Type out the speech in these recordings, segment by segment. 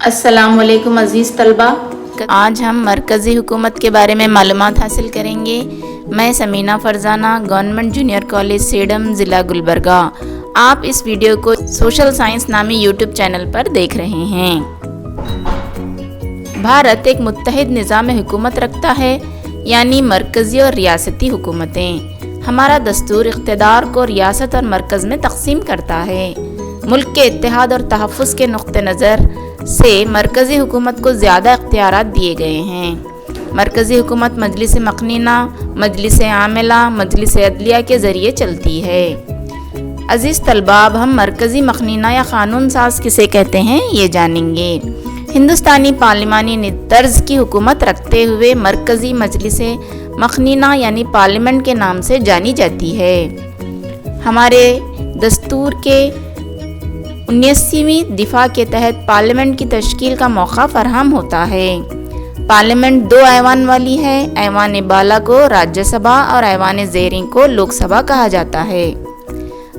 السلام علیکم عزیز طلبہ، آج ہم مرکزی حکومت کے بارے میں معلومات حاصل کریں گے۔ میں Samina Farzana, government junior college Sedam, ضلع گلبرگہ۔ آپ اس ویڈیو کو سوشل سائنس نامی یوٹیوب چینل پر دیکھ رہے ہیں۔ بھارت ایک متحد نظام حکومت رکھتا ہے، یعنی مرکزی اور ریاستی حکومتیں۔ ہمارا دستور اقتدار کو ریاست اور مرکز میں تقسیم کرتا ہے۔ ملک کے اتحاد اور تحفظ کے نقطہ نظر سے مرکزی حکومت کو زیادہ اختیارات دیے گئے ہیں۔ مرکزی حکومت مجلس مقننہ، مجلس عاملہ، مجلس عدلیہ کے ذریعے چلتی ہے۔ عزیز طلبہ، اب ہم مرکزی مقننہ یا قانون ساز کسے کہتے ہیں یہ جانیں گے۔ ہندوستانی پارلیمانی طرز کی حکومت رکھتے ہوئے مرکزی مجلس مقننہ یعنی پارلیمنٹ کے نام سے جانی جاتی ہے۔ ہمارے دستور کے 19ویں دفعہ کے تحت پارلیمنٹ کی تشکیل کا موقع فراہم ہوتا ہے۔ پارلیمنٹ 2 ایوان والی ہے۔ ایوان بالا کو راجیہ سبھا اور ایوان زیریں کو لوک سبھا کہا جاتا ہے۔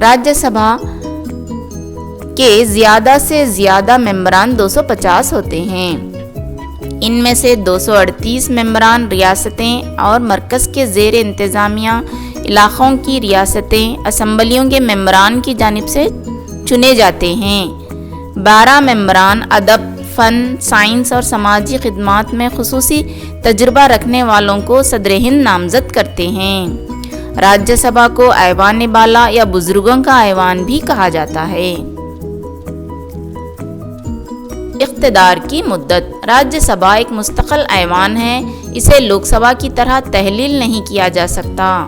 راجیہ سبھا کے زیادہ سے زیادہ ممبران 250 ہوتے ہیں۔ ان میں سے 238 ممبران ریاستیں اور مرکز کے زیر انتظامیہ علاقوں کی ریاستیں اسمبلیوں کے ممبران کی جانب سے چنے جاتے ہیں۔ 12 ممبران ادب، فن، سائنس اور سماجی خدمات میں خصوصی تجربہ رکھنے والوں کو صدر ہند نامزد کرتے ہیں۔ راجیہ سبھا کو ایوان بالا یا بزرگوں کا ایوان بھی کہا جاتا ہے۔ اقتدار کی مدت۔ راجیہ سبھا ایک مستقل ایوان ہے۔ اسے لوک سبھا کی طرح تحلیل نہیں کیا جا سکتا،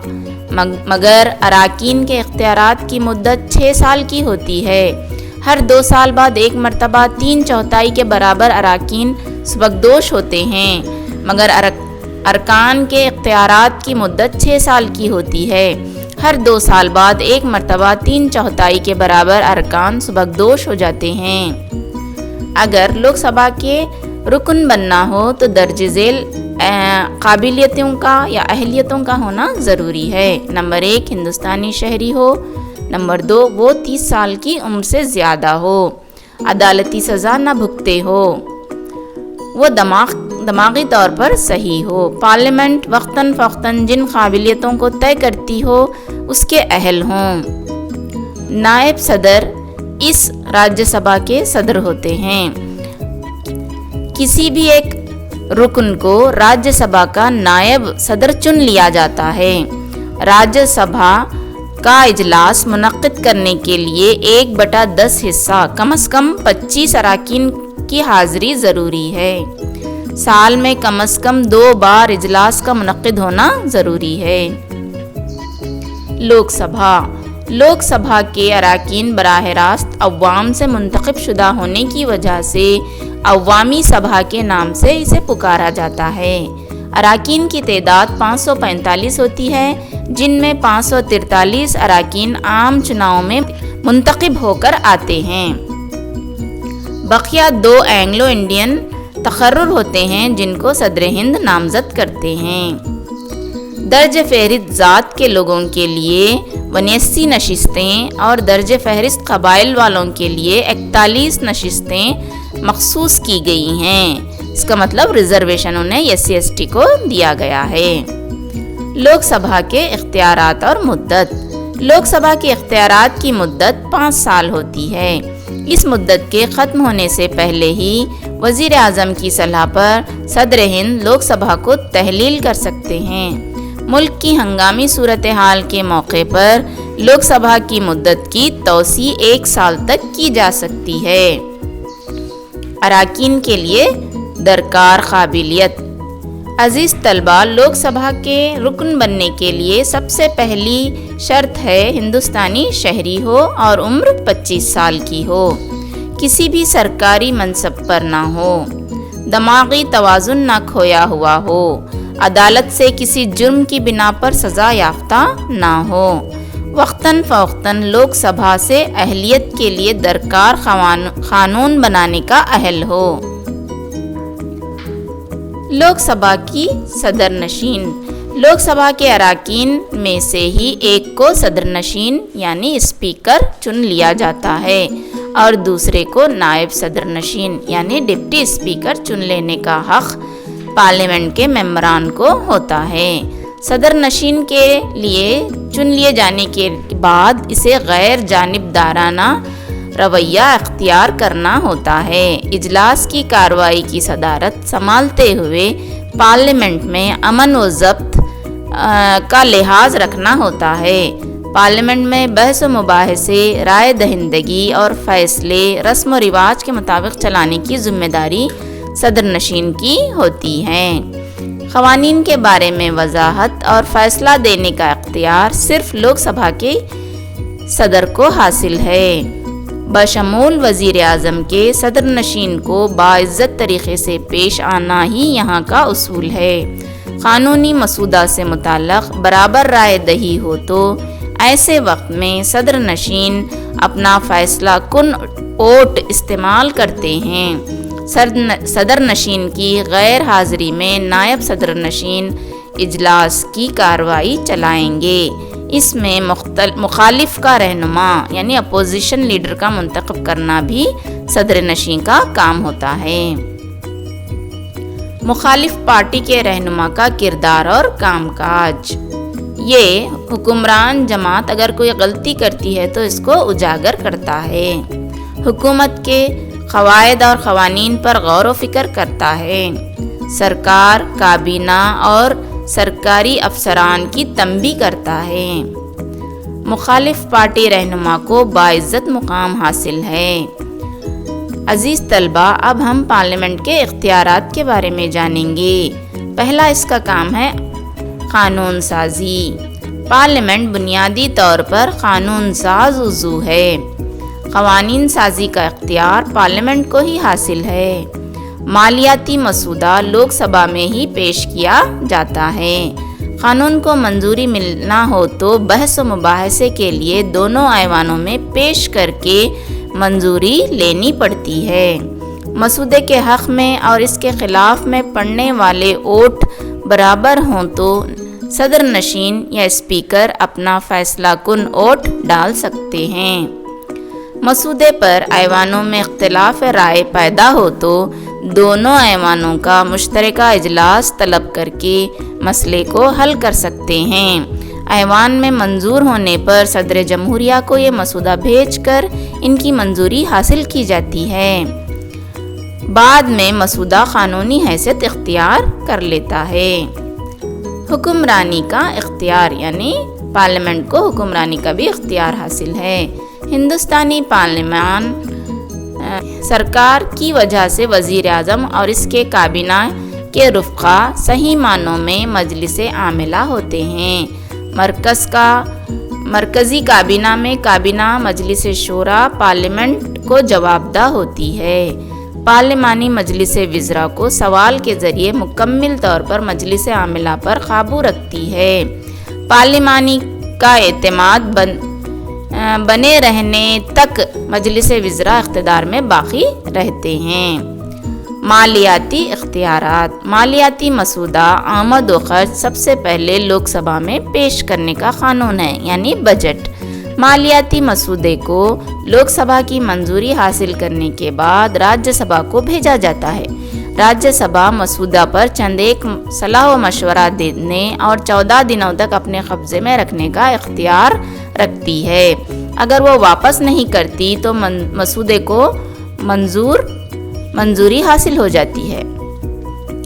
مگر اراکین کے اختیارات کی مدت 6 سال کی ہوتی ہے۔ ہر 2 سال بعد ایک مرتبہ 3/4 کے برابر اراکین سبکدوش ہوتے ہیں، مگر ارکان کے اختیارات کی مدت 6 سال کی ہوتی ہے۔ ہر 2 سال بعد ایک مرتبہ 3/4 کے برابر ارکان سبکدوش ہو جاتے ہیں۔ اگر لوک سبھا کے رکن بننا ہو تو درج ذیل قابلیتوں کا یا اہلیتوں کا ہونا ضروری ہے۔ نمبر 1، ہندوستانی شہری ہو۔ نمبر 2، وہ 30 سال کی عمر سے زیادہ ہو۔ عدالتی سزا نہ بھگتے ہو۔ وہ دماغی طور پر صحیح ہو۔ پارلیمنٹ وقتاً فوقتاً جن قابلیتوں کو طے کرتی ہو اس کے اہل ہوں۔ نائب صدر اس راجیہ سبھا کے صدر ہوتے ہیں۔ کسی بھی ایک رکن کو راجیہ سبھا کا نائب صدر چن لیا جاتا ہے۔ راجیہ سبھا کا اجلاس منعقد کرنے کے لیے 1/10 حصہ کم از کم 25 اراکین کی حاضری ضروری ہے۔ سال میں کم از کم 2 بار اجلاس کا منعقد ہونا ضروری ہے۔ لوک سبھا۔ لوک سبھا کے اراکین براہ راست عوام سے منتخب شدہ ہونے کی وجہ سے عوامی سبھا کے نام سے اسے پکارا جاتا ہے۔ اراکین کی تعداد 545 ہوتی ہے، جن میں 543 اراکین عام چناؤں میں منتخب ہو کر آتے ہیں۔ بقیہ 2 اینگلو انڈین تقرر ہوتے ہیں جن کو صدر ہند نامزد کرتے ہیں۔ درج فہرست ذات کے لوگوں کے لیے 79 نشستیں اور درج فہرست قبائل والوں کے لیے 41 نشستیں مخصوص کی گئی ہیں۔ اس کا مطلب ریزرویشن انہیں SC/ST کو دیا گیا ہے۔ لوک سبھا کے اختیارات اور مدت۔ لوک سبھا کے اختیارات کی مدت 5 سال ہوتی ہے۔ اس مدت کے ختم ہونے سے پہلے ہی وزیر اعظم کی صلاح پر صدر ہند لوک سبھا کو تحلیل کر سکتے ہیں۔ ملک کی ہنگامی صورتحال کے موقع پر لوک سبھا کی مدت کی توسیع 1 سال تک کی جا سکتی ہے۔ اراکین کے لیے درکار قابلیت۔ عزیز طلبہ، لوک سبھا کے رکن بننے کے لیے سب سے پہلی شرط ہے ہندوستانی شہری ہو اور عمر 25 سال کی ہو، کسی بھی سرکاری منصب پر نہ ہو، دماغی توازن نہ کھویا ہوا ہو، عدالت سے کسی جرم کی بنا پر سزا یافتہ نہ ہو، وقتاً فوقتاً لوک سبھا سے اہلیت کے لیے درکار قانون بنانے کا اہل ہو۔ لوک سبھا کی صدر نشین۔ لوک سبھا کے اراکین میں سے ہی ایک کو صدر نشین یعنی اسپیکر چن لیا جاتا ہے اور دوسرے کو نائب صدر نشین یعنی ڈپٹی اسپیکر چن لینے کا حق پارلیمنٹ کے ممبران کو ہوتا ہے۔ صدر نشین کے لیے چن لیے جانے کے بعد اسے غیر جانبدارانہ رویہ اختیار کرنا ہوتا ہے۔ اجلاس کی کارروائی کی صدارت سنبھالتے ہوئے پارلیمنٹ میں امن و ضبط کا لحاظ رکھنا ہوتا ہے۔ پارلیمنٹ میں بحث و مباحثے، رائے دہندگی اور فیصلے رسم و رواج کے مطابق چلانے کی ذمہ داری صدر نشین کی ہوتی ہے۔ قوانین کے بارے میں وضاحت اور فیصلہ دینے کا اختیار صرف لوک سبھا کے صدر کو حاصل ہے۔ بشمول وزیر اعظم کے صدر نشین کو باعزت طریقے سے پیش آنا ہی یہاں کا اصول ہے۔ قانونی مسودہ سے متعلق برابر رائے دہی ہو تو ایسے وقت میں صدر نشین اپنا فیصلہ کن ووٹ استعمال کرتے ہیں۔ صدر نشین کی غیر حاضری میں نائب صدر نشین اجلاس کی کارروائی چلائیں گے۔ اس میں مخالف کا رہنما یعنی اپوزیشن لیڈر کا منتخب کرنا بھی صدر نشین کا کام ہوتا ہے۔ مخالف پارٹی کے رہنما کا کردار اور کام کاج، یہ حکمران جماعت اگر کوئی غلطی کرتی ہے تو اس کو اجاگر کرتا ہے، حکومت کے قواعد اور قوانین پر غور و فکر کرتا ہے، سرکار، کابینہ اور سرکاری افسران کی تنبیہ کرتا ہے۔ مخالف پارٹی رہنما کو باعزت مقام حاصل ہے۔ عزیز طلبہ، اب ہم پارلیمنٹ کے اختیارات کے بارے میں جانیں گے۔ پہلا اس کا کام ہے قانون سازی۔ پارلیمنٹ بنیادی طور پر قانون ساز عضو ہے۔ قوانین سازی کا اختیار پارلیمنٹ کو ہی حاصل ہے۔ مالیاتی مسودہ لوک سبھا میں ہی پیش کیا جاتا ہے۔ قانون کو منظوری ملنا ہو تو بحث و مباحثے کے لیے دونوں ایوانوں میں پیش کر کے منظوری لینی پڑتی ہے۔ مسودے کے حق میں اور اس کے خلاف میں پڑنے والے ووٹ برابر ہوں تو صدر نشین یا اسپیکر اپنا فیصلہ کن ووٹ ڈال سکتے ہیں۔ مسودے پر ایوانوں میں اختلاف رائے پیدا ہو تو دونوں ایوانوں کا مشترکہ اجلاس طلب کر کے مسئلے کو حل کر سکتے ہیں۔ ایوان میں منظور ہونے پر صدر جمہوریہ کو یہ مسودہ بھیج کر ان کی منظوری حاصل کی جاتی ہے۔ بعد میں مسودہ قانونی حیثیت اختیار کر لیتا ہے۔ حکمرانی کا اختیار یعنی پارلیمنٹ کو حکمرانی کا بھی اختیار حاصل ہے۔ ہندوستانی پارلیمان سرکار کی وجہ سے وزیر اعظم اور اس کے کابینہ کے رفقا صحیح معنوں میں مجلس عاملہ ہوتے ہیں۔ مرکزی کابینہ میں کابینہ مجلس شورا پارلیمنٹ کو جواب دہ ہوتی ہے۔ پارلیمانی مجلس وزراء کو سوال کے ذریعے مکمل طور پر مجلس عاملہ پر قابو رکھتی ہے۔ پارلیمانی کا اعتماد بنے رہنے تک مجلس وزراء اقتدار میں باقی رہتے ہیں۔ مالیاتی اختیارات۔ مالیاتی مسودہ آمد و خرچ سب سے پہلے لوک سبھا میں پیش کرنے کا قانون ہے یعنی بجٹ۔ مالیاتی مسودے کو لوک سبھا کی منظوری حاصل کرنے کے بعد راجیہ سبھا کو بھیجا جاتا ہے۔ راجیہ سبھا مسودہ پر چند ایک صلاح و مشورہ دینے اور 14 دنوں تک اپنے قبضے میں رکھنے کا اختیار رکھتی ہے۔ اگر وہ واپس نہیں کرتی تو مسودے کو منظوری حاصل ہو جاتی ہے۔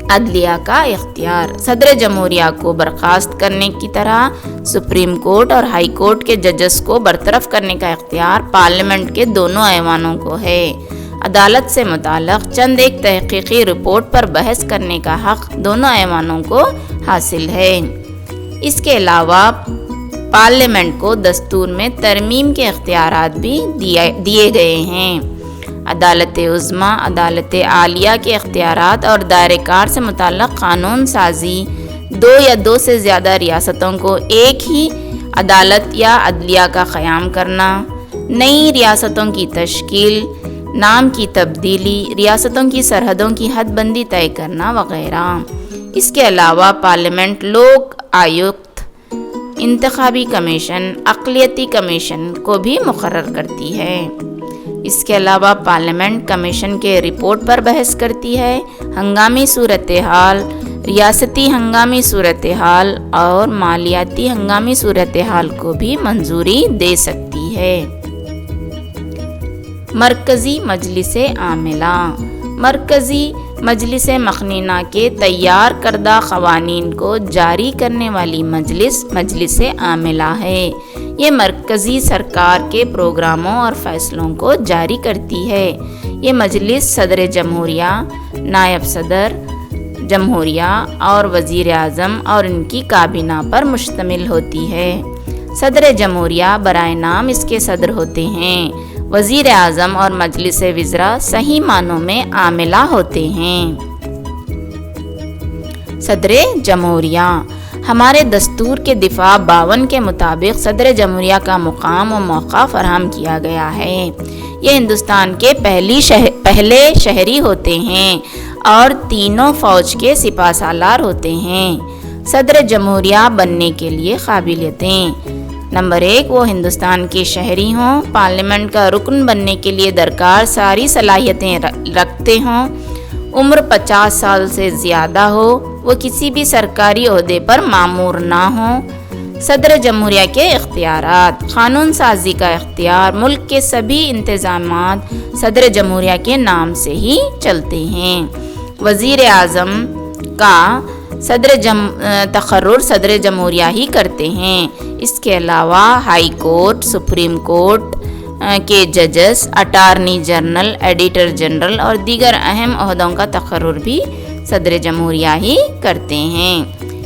عدلیہ کا اختیار۔ صدر جمہوریہ کو برخاست کرنے کی طرح سپریم کورٹ اور ہائی کورٹ کے ججز کو برطرف کرنے کا اختیار پارلیمنٹ کے دونوں ایوانوں کو ہے۔ عدالت سے متعلق چند ایک تحقیقی رپورٹ پر بحث کرنے کا حق دونوں ایوانوں کو حاصل ہے۔ اس کے علاوہ پارلیمنٹ کو دستور میں ترمیم کے اختیارات بھی دیے گئے ہیں۔ عدالت عظمیٰ، عدالت عالیہ کے اختیارات اور دائرہ کار سے متعلق قانون سازی، دو یا دو سے زیادہ ریاستوں کو ایک ہی عدالت یا عدلیہ کا قیام کرنا، نئی ریاستوں کی تشکیل، نام کی تبدیلی، ریاستوں کی سرحدوں کی حد بندی طے کرنا وغیرہ۔ اس کے علاوہ پارلیمنٹ لوک آیوکت، انتخابی کمیشن، اقلیتی کمیشن کو بھی مقرر کرتی ہے۔ اس کے علاوہ پارلیمنٹ کمیشن کے رپورٹ پر بحث کرتی ہے، ہنگامی صورتحال، ریاستی ہنگامی صورتحال اور مالیاتی ہنگامی صورتحال کو بھی منظوری دے سکتی ہے۔ مرکزی مجلس عاملہ، مرکزی مجلس مخنینہ کے تیار کردہ قوانین کو جاری کرنے والی مجلس عاملہ ہے۔ یہ مرکزی سرکار کے پروگراموں اور فیصلوں کو جاری کرتی ہے۔ یہ مجلس صدر جمہوریہ، نائب صدر جمہوریہ اور وزیر اعظم اور ان کی کابینہ پر مشتمل ہوتی ہے۔ صدر جمہوریہ برائے نام اس کے صدر ہوتے ہیں۔ وزیر اعظم اور مجلس وزراء صحیح معنوں میں عاملہ ہوتے ہیں۔ صدر جمہوریہ، ہمارے دستور کے دفعہ 52 کے مطابق صدر جمہوریہ کا مقام و موقع فراہم کیا گیا ہے۔ یہ ہندوستان کے پہلے شہری ہوتے ہیں اور تینوں فوج کے سپہ سالار ہوتے ہیں۔ صدر جمہوریہ بننے کے لیے قابلیتیں: نمبر 1، وہ ہندوستان کے شہری ہوں، پارلیمنٹ کا رکن بننے کے لیے درکار ساری صلاحیتیں رکھتے ہوں، عمر 50 سال سے زیادہ ہو، وہ کسی بھی سرکاری عہدے پر مامور نہ ہوں۔ صدر جمہوریہ کے اختیارات: قانون سازی کا اختیار، ملک کے سبھی انتظامات صدر جمہوریہ کے نام سے ہی چلتے ہیں۔ وزیر اعظم کا تقرر صدر جمہوریہ ہی کرتے ہیں۔ اس کے علاوہ ہائی کورٹ، سپریم کورٹ کے ججز، اٹارنی جنرل، ایڈیٹر جنرل اور دیگر اہم عہدوں کا تقرر بھی صدر جمہوریہ ہی کرتے ہیں۔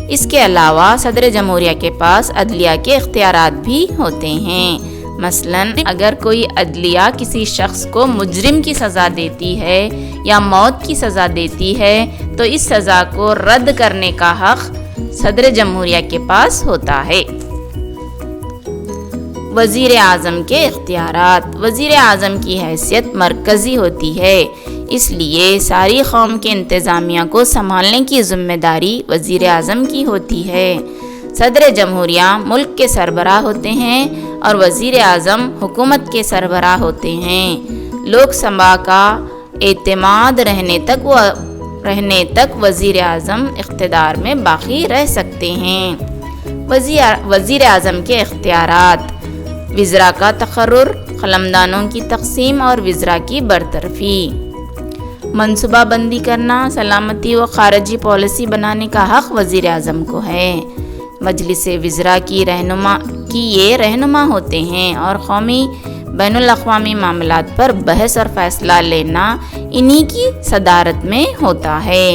اس کے علاوہ صدر جمہوریہ کے پاس عدلیہ کے اختیارات بھی ہوتے ہیں۔ مثلاً اگر کوئی عدلیہ کسی شخص کو مجرم کی سزا دیتی ہے یا موت کی سزا دیتی ہے تو اس سزا کو رد کرنے کا حق صدر جمہوریہ کے پاس ہوتا ہے۔ وزیر اعظم کے اختیارات: وزیر اعظم کی حیثیت مرکزی ہوتی ہے، اس لیے ساری قوم کے انتظامیہ کو سنبھالنے کی ذمہ داری وزیر اعظم کی ہوتی ہے۔ صدر جمہوریہ ملک کے سربراہ ہوتے ہیں اور وزیر اعظم حکومت کے سربراہ ہوتے ہیں۔ لوک سبھا کا اعتماد رہنے تک وزیر اعظم اقتدار میں باقی رہ سکتے ہیں۔ وزیر اعظم کے اختیارات: وزراء کا تقرر، قلمدانوں کی تقسیم اور وزراء کی برطرفی۔ منصوبہ بندی کرنا، سلامتی و خارجی پالیسی بنانے کا حق وزیر اعظم کو ہے۔ مجلس وزراء کی یہ رہنما ہوتے ہیں اور قومی بین الاقوامی معاملات پر بحث اور فیصلہ لینا انہی کی صدارت میں ہوتا ہے۔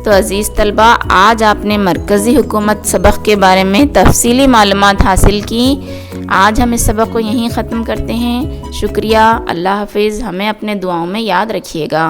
تو عزیز طلبہ، آج آپ نے مرکزی حکومت سبق کے بارے میں تفصیلی معلومات حاصل کی۔ آج ہم اس سبق کو یہیں ختم کرتے ہیں۔ شکریہ، اللہ حافظ، ہمیں اپنے دعاؤں میں یاد رکھیے گا۔